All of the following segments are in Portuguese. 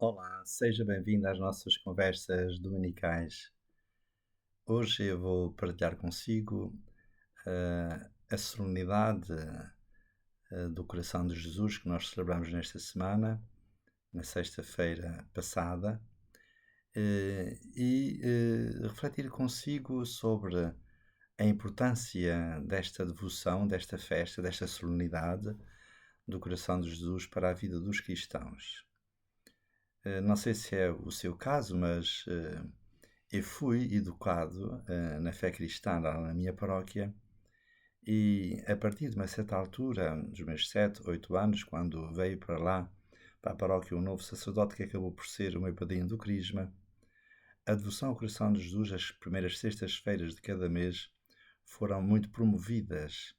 Olá, seja bem-vindo às nossas conversas dominicais. Hoje eu vou partilhar consigo a solenidade do Coração de Jesus que nós celebramos nesta semana, na sexta-feira passada, e refletir consigo sobre a importância desta devoção, desta festa, desta solenidade do Coração de Jesus para a vida dos cristãos. Não sei se é o seu caso, mas eu fui educado na fé cristã lá na minha paróquia e a partir de uma certa altura, dos meus 7, 8 anos, quando veio para lá, para a paróquia, um novo sacerdote que acabou por ser o meu padrinho do Crisma, a devoção ao Coração de Jesus, as primeiras sextas-feiras de cada mês, foram muito promovidas.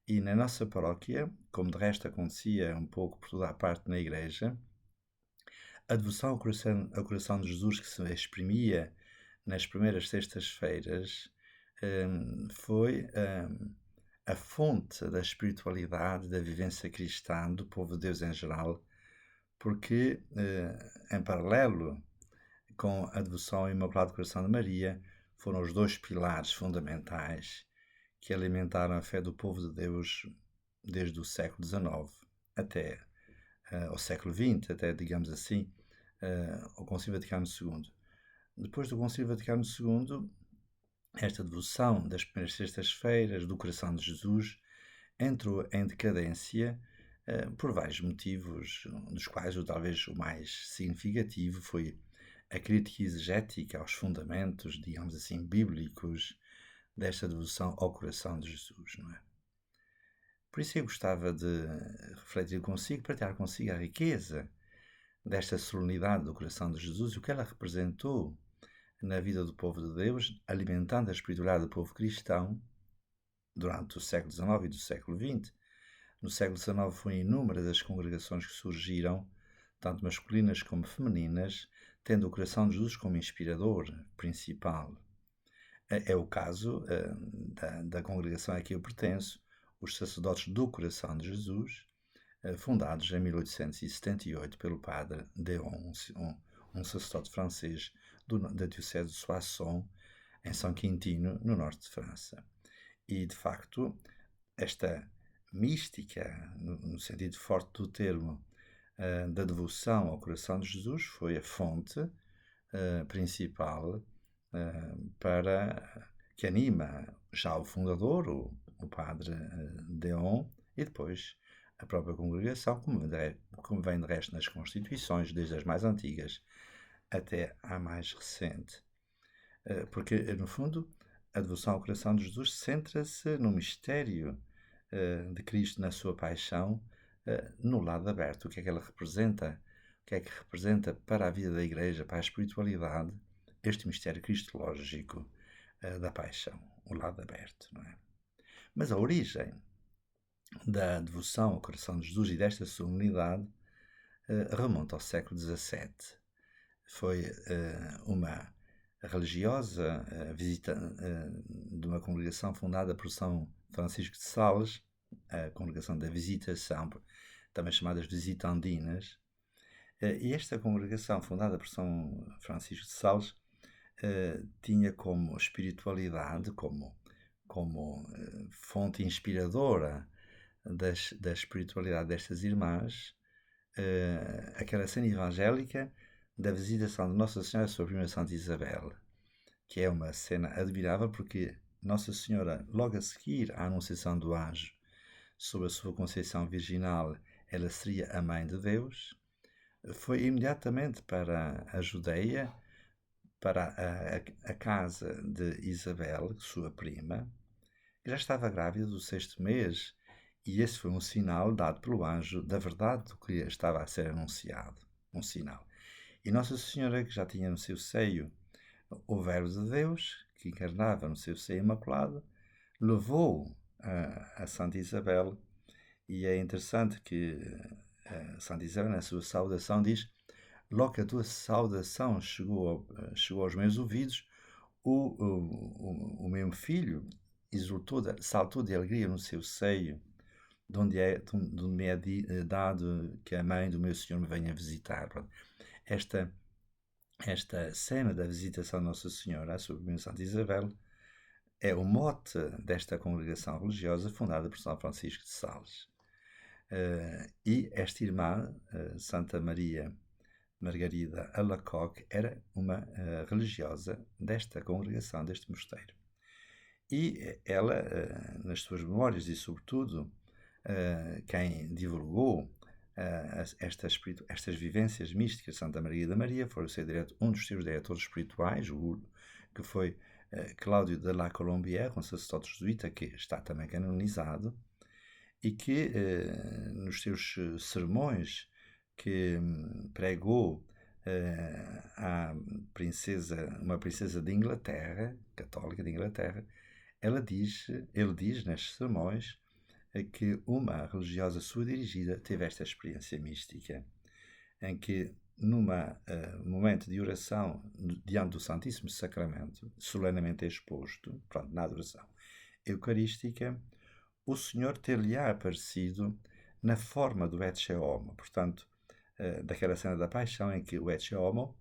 E na nossa paróquia, como de resto acontecia um pouco por toda a parte na igreja, a devoção ao coração de Jesus que se exprimia nas primeiras sextas-feiras foi a fonte da espiritualidade, da vivência cristã do povo de Deus em geral, porque em paralelo com a devoção ao Imaculado Coração de Maria, foram os dois pilares fundamentais que alimentaram a fé do povo de Deus desde o século XIX até ao século XX, até, digamos assim, ao Concílio Vaticano II. Depois do Concílio Vaticano II, esta devoção das primeiras sextas-feiras do Coração de Jesus entrou em decadência por vários motivos, dos quais talvez o mais significativo foi a crítica exegética aos fundamentos, digamos assim, bíblicos desta devoção ao Coração de Jesus, não é? Por isso eu gostava de refletir consigo, partilhar consigo a riqueza desta solenidade do Coração de Jesus e o que ela representou na vida do povo de Deus, alimentando a espiritualidade do povo cristão durante o século XIX e do século XX. No século XIX foram inúmeras as congregações que surgiram, tanto masculinas como femininas, tendo o Coração de Jesus como inspirador principal. É o caso da congregação a que eu pertenço, os Sacerdotes do Coração de Jesus, fundados em 1878 pelo padre Deon, um sacerdote francês da diocese de Soissons, em São Quintino, no norte de França. E, de facto, esta mística, no sentido forte do termo, da devoção ao Coração de Jesus, foi a fonte principal que anima já o fundador, o padre Deon, e depois a própria congregação, como vem de resto nas constituições, desde as mais antigas até à mais recente. Porque, no fundo, a devoção ao Coração de Jesus centra-se no mistério de Cristo na sua paixão, no lado aberto. O que é que ela representa? O que é que representa para a vida da Igreja, para a espiritualidade, este mistério cristológico da paixão, o lado aberto, não é? Mas a origem da devoção ao Coração de Jesus e desta solenidade remonta ao século XVII. Foi uma religiosa visita de uma congregação fundada por São Francisco de Sales, a congregação da Visitação, também chamadas Visitandinas, e esta congregação fundada por São Francisco de Sales tinha como espiritualidade, como fonte inspiradora da espiritualidade destas irmãs, aquela cena evangélica da visitação de Nossa Senhora sobre a prima Santa Isabel, que é uma cena admirável porque Nossa Senhora, logo a seguir à anunciação do anjo sobre a sua conceição virginal, ela seria a Mãe de Deus, foi imediatamente para a Judeia, para a casa de Isabel, sua prima, que já estava grávida do 6º mês, e esse foi um sinal dado pelo anjo da verdade do que estava a ser anunciado, um sinal. E Nossa Senhora, que já tinha no seu seio o Verbo de Deus, que encarnava no seu seio imaculado, levou a Santa Isabel, e é interessante que Santa Isabel, na sua saudação, diz: logo que a tua saudação chegou aos meus ouvidos, o meu filho saltou de alegria no seu seio, de onde me é dado que a mãe do meu Senhor me venha visitar. Esta, esta cena da visitação de Nossa Senhora à sua prima Santa Isabel é o mote desta congregação religiosa fundada por São Francisco de Sales. E esta irmã, Santa Maria Margarida Alacoque, era uma religiosa desta congregação, deste mosteiro. E ela, nas suas memórias e, sobretudo, quem divulgou estas vivências místicas de Santa Maria da Maria foi um dos seus diretores espirituais, que foi Cláudio de la Colombière, um sacerdote jesuíta que está também canonizado, e que nos seus sermões que pregou à uma princesa de Inglaterra, católica de Inglaterra, ele diz nestes sermões que uma religiosa sua dirigida teve esta experiência mística, em que, num momento de oração diante do Santíssimo Sacramento, solenemente exposto, na adoração eucarística, o Senhor ter-lhe-á aparecido na forma do Ecce Homo, portanto, daquela cena da paixão em que o Ecce Homo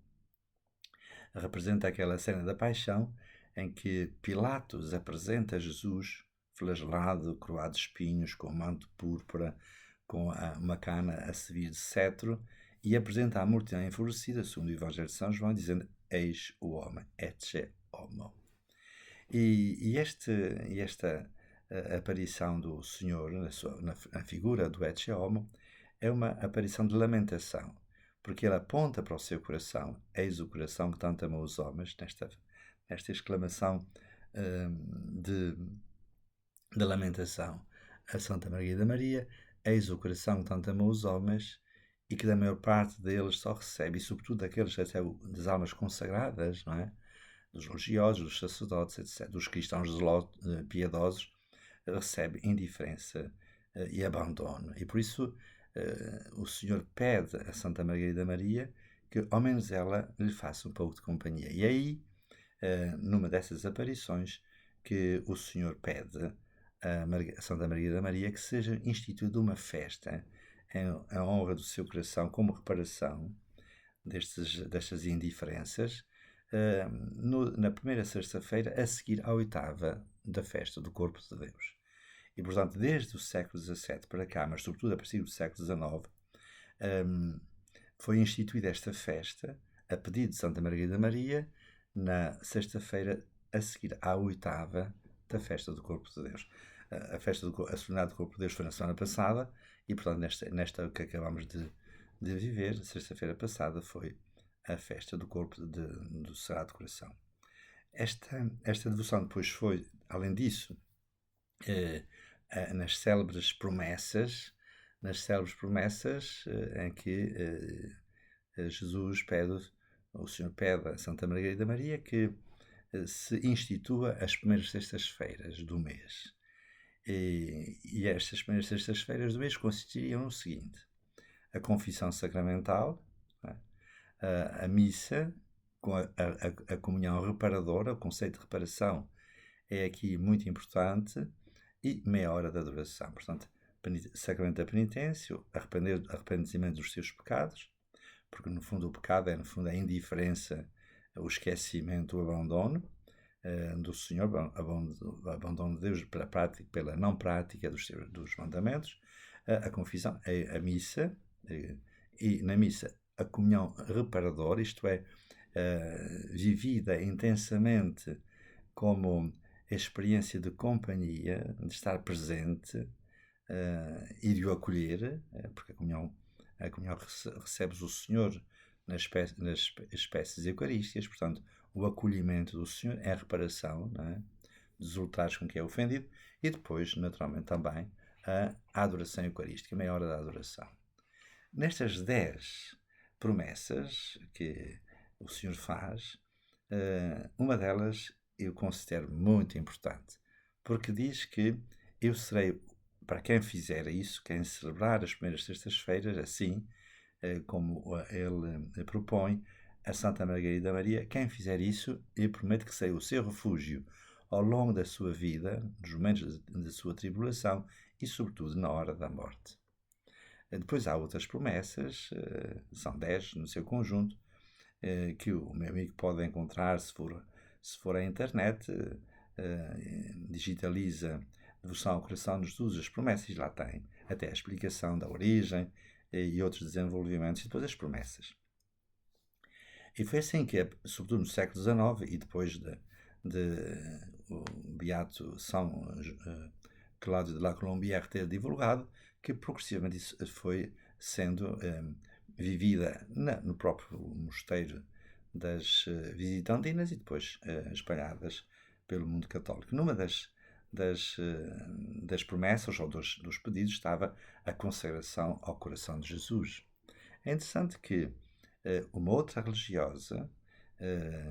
representa aquela cena da paixão em que Pilatos apresenta Jesus flagelado, coroado de espinhos, com um manto púrpura, com uma cana a servir de cetro, e apresenta a multidão enfurecida, segundo o Evangelho de São João, dizendo: Eis o homem, Ecce Homo. E esta aparição do Senhor na figura do Ecce Homo é uma aparição de lamentação, porque ele aponta para o seu coração: eis o coração que tanto amou os homens, nesta exclamação de lamentação a Santa Maria da Maria, eis o coração que tanto amou os homens, e que da maior parte deles só recebe, e sobretudo daqueles até das almas consagradas, não é? Dos religiosos, dos sacerdotes, etc., dos cristãos piedosos, recebe indiferença e abandono. E por isso o Senhor pede a Santa Margarida Maria que ao menos ela lhe faça um pouco de companhia. E aí, numa dessas aparições, que o Senhor pede a Santa Margarida Maria que seja instituída uma festa em honra do seu coração, como reparação destas indiferenças, na primeira sexta-feira a seguir à oitava da festa do Corpo de Deus. E, portanto, desde o século XVII para cá, mas sobretudo a partir do século XIX, foi instituída esta festa, a pedido de Santa Margarida Maria, na sexta-feira a seguir à oitava da festa do Corpo de Deus. A solenidade do Corpo de Deus foi na semana passada, e, portanto, nesta que acabamos de viver, sexta-feira passada, foi a festa do Corpo do Sagrado Coração. Esta devoção depois foi, além disso, nas célebres promessas, em que o Senhor pede a Santa Margarida Maria que se institua as primeiras sextas-feiras do mês. E estas primeiras sextas-feiras do mês consistiriam no seguinte: a confissão sacramental, a missa, com a comunhão reparadora. O conceito de reparação é aqui muito importante, e meia hora de adoração. Portanto, sacramento da penitência, arrependimento dos seus pecados, porque no fundo o pecado é a indiferença, o esquecimento, o abandono do Senhor, o abandono de Deus pela não prática dos mandamentos, a confissão, a missa, e na missa a comunhão reparadora, isto é, vivida intensamente como experiência de companhia, de estar presente e de o acolher, porque a comunhão recebes o Senhor nas espécies eucarísticas, portanto, o acolhimento do Senhor é a reparação, não é? Dos ultrajes com que é ofendido, e depois, naturalmente, também a adoração eucarística, a meia hora da adoração. Nestas 10 promessas que o Senhor faz, uma delas eu considero muito importante, porque diz que eu serei, para quem fizer isso, quem celebrar as primeiras sextas-feiras, assim como ele propõe, a Santa Margarida Maria, quem fizer isso, eu prometo que serei o seu refúgio ao longo da sua vida, dos momentos da sua tribulação e, sobretudo, na hora da morte. Depois há outras promessas, são 10 no seu conjunto, que o meu amigo pode encontrar se for à internet, digitaliza Devoção ao Coração de Jesus, as promessas, e lá tem até a explicação da origem e outros desenvolvimentos, e depois as promessas. E foi assim que, sobretudo no século XIX e depois de o Beato São Cláudio de la Colombière ter divulgado, que progressivamente isso foi sendo vivida no próprio mosteiro das visitandinas e depois espalhadas pelo mundo católico. Numa das promessas ou dos pedidos estava a consagração ao coração de Jesus. É interessante que uma outra religiosa,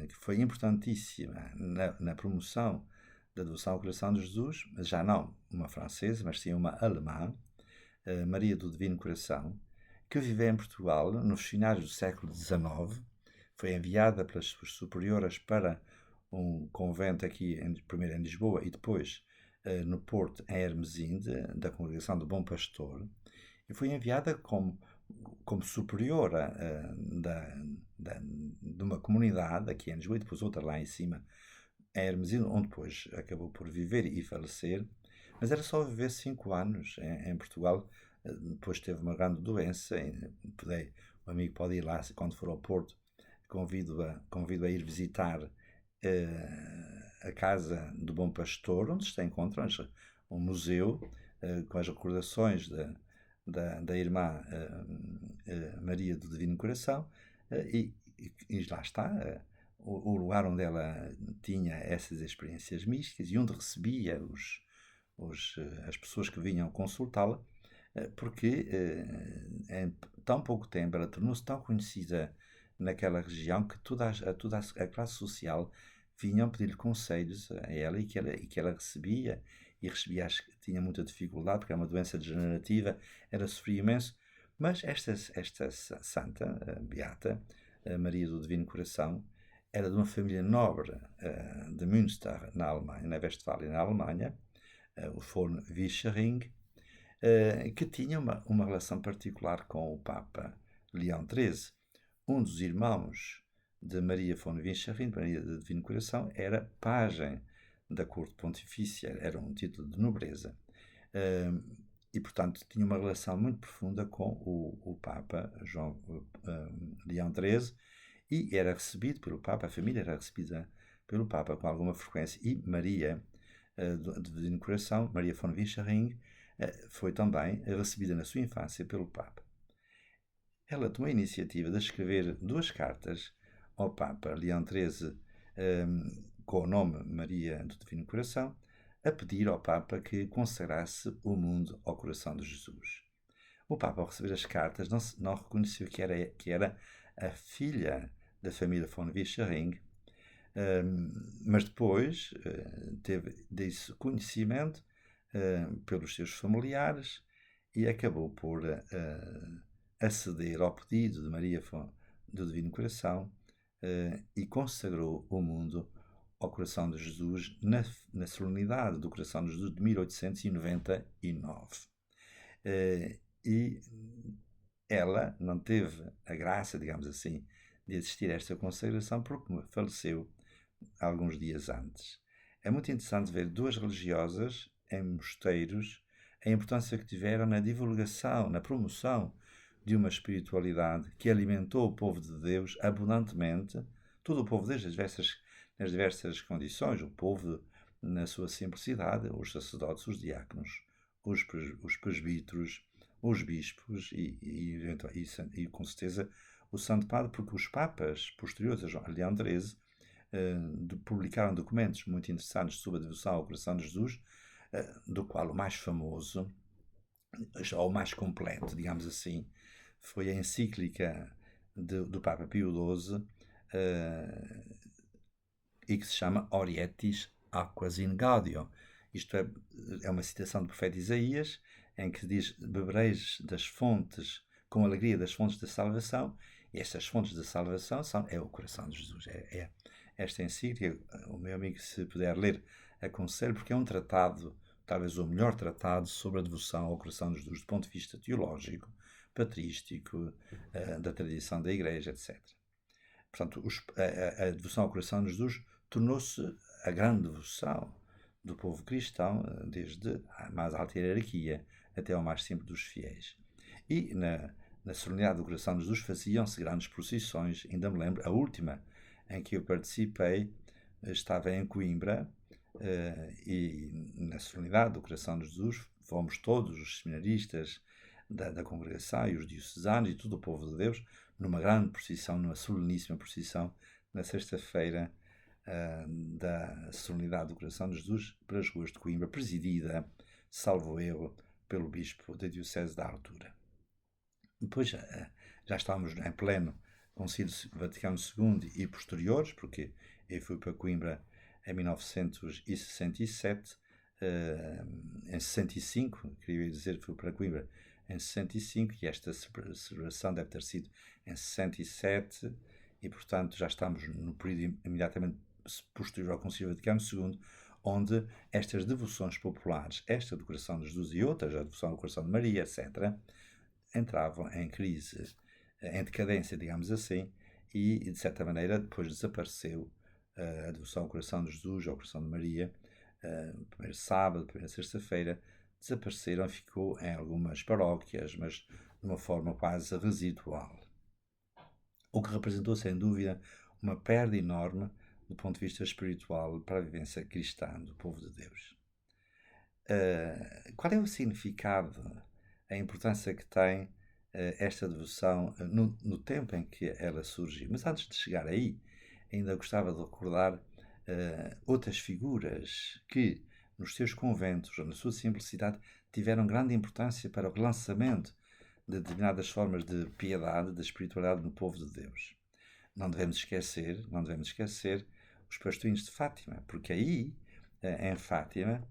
que foi importantíssima na promoção da devoção ao coração de Jesus, já não uma francesa, mas sim uma alemã, Maria do Divino Coração, que viveu em Portugal nos finais do século XIX, foi enviada pelas suas superioras para um convento aqui, primeiro em Lisboa e depois no Porto, em Hermesinde, da Congregação do Bom Pastor, e foi enviada como superiora de uma comunidade aqui em Lisboa e depois outra lá em cima, em Hermesinde, onde depois acabou por viver e falecer, mas era só viver 5 anos em Portugal. Depois teve uma grande doença, o amigo pode ir lá quando for ao Porto, convido a ir visitar a Casa do Bom Pastor, onde se encontra um museu com as recordações da irmã Maria do Divino Coração, e lá está o lugar onde ela tinha essas experiências místicas e onde recebia as pessoas que vinham consultá-la, porque em tão pouco tempo ela tornou-se tão conhecida naquela região que toda a classe social vinham pedir-lhe conselhos a ela e que ela recebia, tinha muita dificuldade porque era uma doença degenerativa, ela sofria imenso, mas esta santa, beata, Maria do Divino Coração, era de uma família nobre de Münster, na Alemanha, na Westfália, na Alemanha, o von Vischering, que tinha uma relação particular com o Papa Leão XIII. Um dos irmãos de Maria von Vischering, Maria do Divino Coração, era pajem da corte pontifícia, era um título de nobreza. E, portanto, tinha uma relação muito profunda com o Papa Leão XIII, e era recebido pelo Papa, a família era recebida pelo Papa com alguma frequência, e Maria do Divino Coração, Maria von Vischering, foi também recebida na sua infância pelo Papa. Ela tomou a iniciativa de escrever 2 cartas ao Papa Leão XIII com o nome Maria do Divino Coração, a pedir ao Papa que consagrasse o mundo ao coração de Jesus. O Papa, ao receber as cartas, não reconheceu que era a filha da família von Vischering, mas depois teve desse conhecimento pelos seus familiares e acabou por aceder ao pedido de Maria do Divino Coração e consagrou o mundo ao coração de Jesus na solenidade do coração de Jesus de 1899. E ela não teve a graça, digamos assim, de assistir a esta consagração porque faleceu alguns dias antes. É muito interessante ver 2 religiosas em mosteiros, a importância que tiveram na divulgação, na promoção de uma espiritualidade que alimentou o povo de Deus abundantemente, todo o povo de Deus nas diversas condições, o povo na sua simplicidade, os sacerdotes, os diáconos, os presbíteros, os bispos e com certeza o Santo Padre, porque os papas posteriores a Leão XIII publicaram documentos muito interessantes sobre a devoção ao coração de Jesus, do qual o mais famoso, ou o mais completo, digamos assim, foi a encíclica do Papa Pio XII, e que se chama Orietis Aquas in Gaudio. Isto é uma citação do profeta Isaías, em que diz: bebereis das fontes, com alegria das fontes da salvação, e estas fontes da salvação é o coração de Jesus. Esta encíclica, o meu amigo, se puder ler, aconselho, porque é um tratado, talvez o melhor tratado sobre a devoção ao coração de Jesus, do ponto de vista teológico, patrístico, da tradição da Igreja, etc. Portanto, a devoção ao coração de Jesus tornou-se a grande devoção do povo cristão, desde a mais alta hierarquia até ao mais simples dos fiéis. E na solenidade do coração de Jesus faziam-se grandes procissões. Ainda me lembro, a última em que eu participei estava em Coimbra, e na solenidade do coração de Jesus fomos todos os seminaristas da congregação e os diocesanos e todo o povo de Deus numa grande procissão, numa soleníssima procissão, na sexta-feira da solenidade do coração de Jesus pelas ruas de Coimbra, presidida, salvo erro, pelo bispo da diocese da altura. Depois já estávamos em pleno Concílio Vaticano II e posteriores, porque eu fui para Coimbra em 1967, em 65, queria dizer que fui para Coimbra em 65, e esta celebração deve ter sido em 67, e portanto já estamos no período imediatamente posterior ao Concílio Vaticano II, onde estas devoções populares, esta do coração de Jesus e outras, a devoção do coração de Maria, etc., entravam em crise, em decadência, digamos assim, e de certa maneira depois desapareceu a devoção ao coração de Jesus, ao coração de Maria, primeiro sábado, primeira sexta-feira, desapareceram, ficou em algumas paróquias, mas de uma forma quase residual. O que representou, sem dúvida, uma perda enorme do ponto de vista espiritual para a vivência cristã do povo de Deus. Qual é o significado, a importância que tem esta devoção no tempo em que ela surgiu? Mas antes de chegar aí, ainda gostava de recordar outras figuras que, nos seus conventos ou na sua simplicidade, tiveram grande importância para o relançamento de determinadas formas de piedade, de espiritualidade no povo de Deus. Não devemos esquecer os pastorinhos de Fátima, porque aí, em Fátima,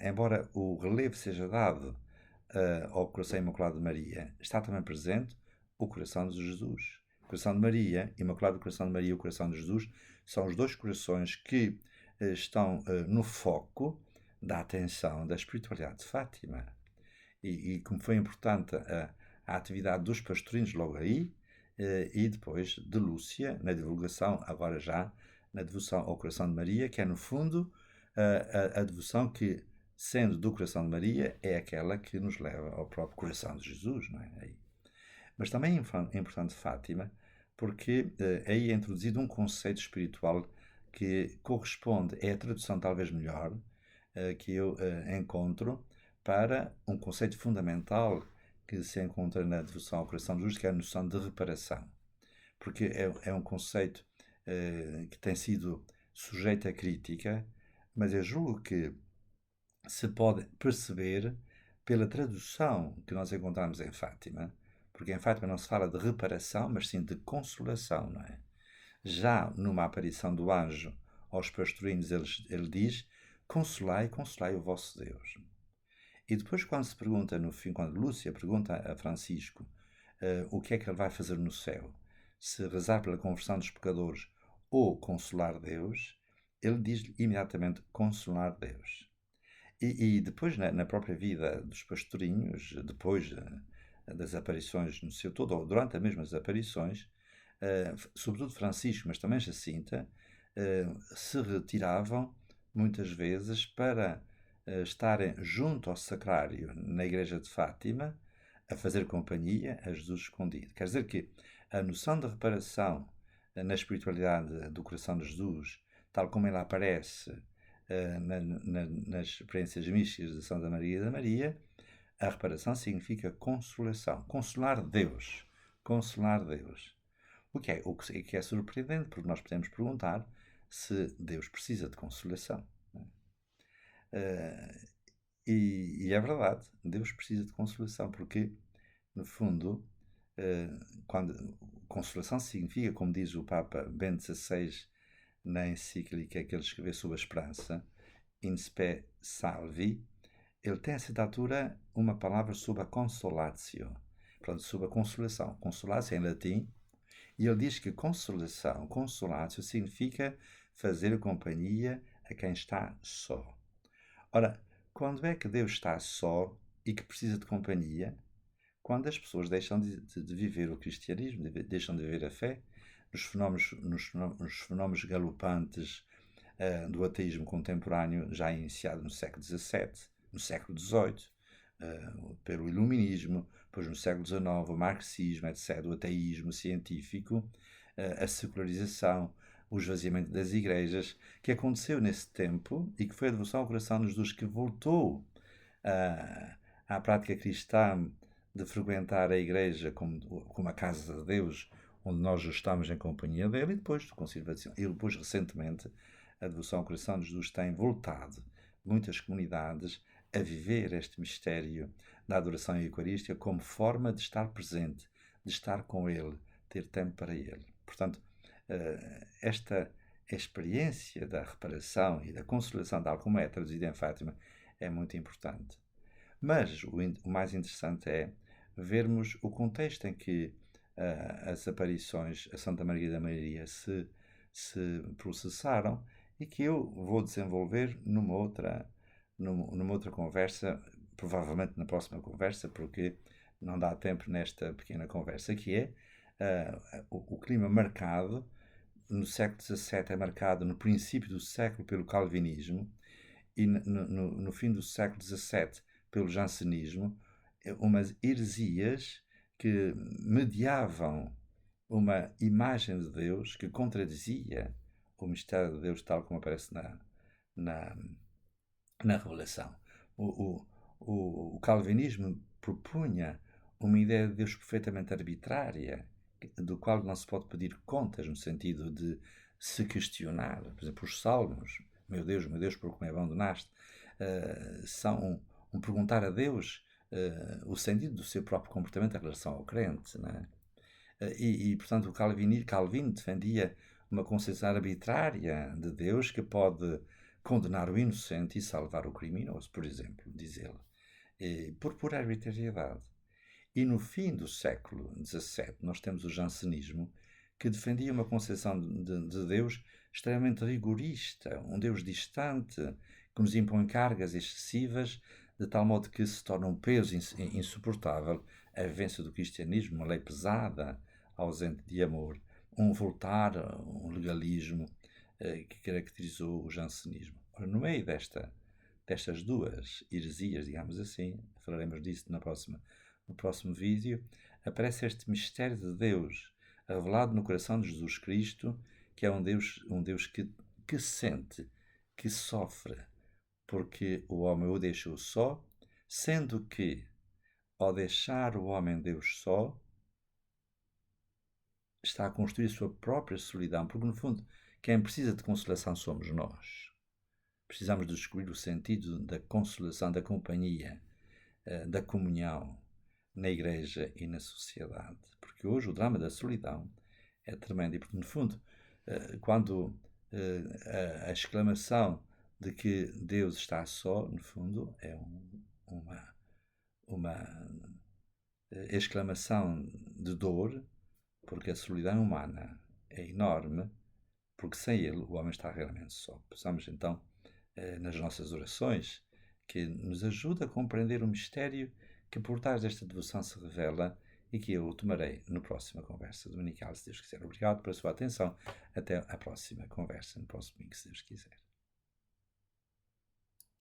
embora o relevo seja dado ao coração imaculado de Maria, está também presente o coração de Jesus. O coração de Maria, Imaculado Coração de Maria e o coração de Jesus são os dois corações que estão no foco da atenção da espiritualidade de Fátima. E como foi importante a atividade dos pastorinhos logo aí, e depois de Lúcia, na divulgação, agora já, na devoção ao coração de Maria, que é no fundo a devoção que, sendo do coração de Maria, é aquela que nos leva ao próprio coração de Jesus, não é? Aí. Mas também é importante Fátima, porque aí é introduzido um conceito espiritual que corresponde, é a tradução talvez melhor, que eu encontro para um conceito fundamental que se encontra na devoção ao coração de Jesus, que é a noção de reparação. Porque é um conceito que tem sido sujeito a crítica, mas eu julgo que se pode perceber pela tradução que nós encontramos em Fátima, porque em Fátima não se fala de reparação, mas sim de consolação, não é? Já numa aparição do anjo aos pastorinhos, ele diz: consolai, consolai o vosso Deus. E depois, quando se pergunta, no fim, quando Lúcia pergunta a Francisco o que é que ele vai fazer no céu, se rezar pela conversão dos pecadores ou consolar Deus, ele diz imediatamente consolar Deus. E depois, na própria vida dos pastorinhos, depois das aparições no seu todo, ou durante as mesmas aparições, sobretudo Francisco, mas também Jacinta, se retiravam muitas vezes para estarem junto ao sacrário na igreja de Fátima, a fazer companhia a Jesus escondido. Quer dizer que a noção de reparação na espiritualidade do coração de Jesus, tal como ela aparece nas experiências místicas de Santa Maria e da Maria, a reparação significa consolação. Consolar Deus. Consolar Deus. O que é surpreendente, porque nós podemos perguntar se Deus precisa de consolação. E é verdade, Deus precisa de consolação, porque, no fundo, quando consolação significa, como diz o Papa Bento XVI na encíclica que ele escreveu sobre a esperança, In Spe Salvi, ele tem a certa altura uma palavra sobre a consolatio, portanto, sobre a consolação. Consolatio em latim, e ele diz que consolação, consolatio, significa fazer companhia a quem está só. Ora, quando é que Deus está só e que precisa de companhia? Quando as pessoas deixam de viver o cristianismo, deixam de viver a fé, nos fenómenos galopantes do ateísmo contemporâneo, já iniciado no século XVII, no século XVIII, pelo Iluminismo, depois no século XIX, o marxismo, etc., o ateísmo científico, a secularização, o esvaziamento das igrejas, que aconteceu nesse tempo e que foi a devoção ao coração de Jesus que voltou à prática cristã de frequentar a igreja como a casa de Deus, onde nós estamos em companhia dele, e depois do Concílio Vaticano. E depois, recentemente, a devoção ao coração de Jesus tem voltado muitas comunidades a viver este mistério da adoração eucarística como forma de estar presente, de estar com ele, ter tempo para ele. Portanto, esta experiência da reparação e da consolação, tal como é traduzida em Fátima, é muito importante. Mas o mais interessante é vermos o contexto em que as aparições a Santa Margarida Maria se processaram e que eu vou desenvolver numa outra conversa, provavelmente na próxima conversa, porque não dá tempo nesta pequena conversa, que é o clima marcado no século XVII, é marcado no princípio do século pelo calvinismo e no fim do século XVII pelo jansenismo, umas heresias que mediavam uma imagem de Deus que contradizia o mistério de Deus tal como aparece na Revelação. O calvinismo propunha uma ideia de Deus perfeitamente arbitrária, do qual não se pode pedir contas, no sentido de se questionar. Por exemplo, os salmos, meu Deus, por que me abandonaste, são perguntar a Deus o sentido do seu próprio comportamento em relação ao crente. Não é? Portanto, o Calvino defendia uma concepção arbitrária de Deus que pode condenar o inocente e salvar o criminoso, por exemplo, diz ele, por pura arbitrariedade. E no fim do século XVII nós temos o jansenismo, que defendia uma concepção de Deus extremamente rigorista, um Deus distante, que nos impõe cargas excessivas, de tal modo que se torna um peso insuportável a vivência do cristianismo, uma lei pesada, ausente de amor, um voltar, um legalismo que caracterizou o jansenismo. Ora, no meio destas duas heresias, digamos assim, falaremos disso no próximo vídeo, aparece este mistério de Deus revelado no coração de Jesus Cristo, que é um Deus que sente, que sofre, porque o homem o deixou só, sendo que, ao deixar o homem Deus só, está a construir a sua própria solidão, porque no fundo quem precisa de consolação somos nós. Precisamos de descobrir o sentido da consolação, da companhia, da comunhão na igreja e na sociedade. Porque hoje o drama da solidão é tremendo e, porque no fundo, quando a exclamação de que Deus está só, no fundo, é uma exclamação de dor, porque a solidão humana é enorme, porque sem ele o homem está realmente só. Pensamos então nas nossas orações, que nos ajuda a compreender o mistério que por trás desta devoção se revela e que eu tomarei na próxima conversa dominical, se Deus quiser. Obrigado pela sua atenção. Até à próxima conversa, no próximo domingo, se Deus quiser.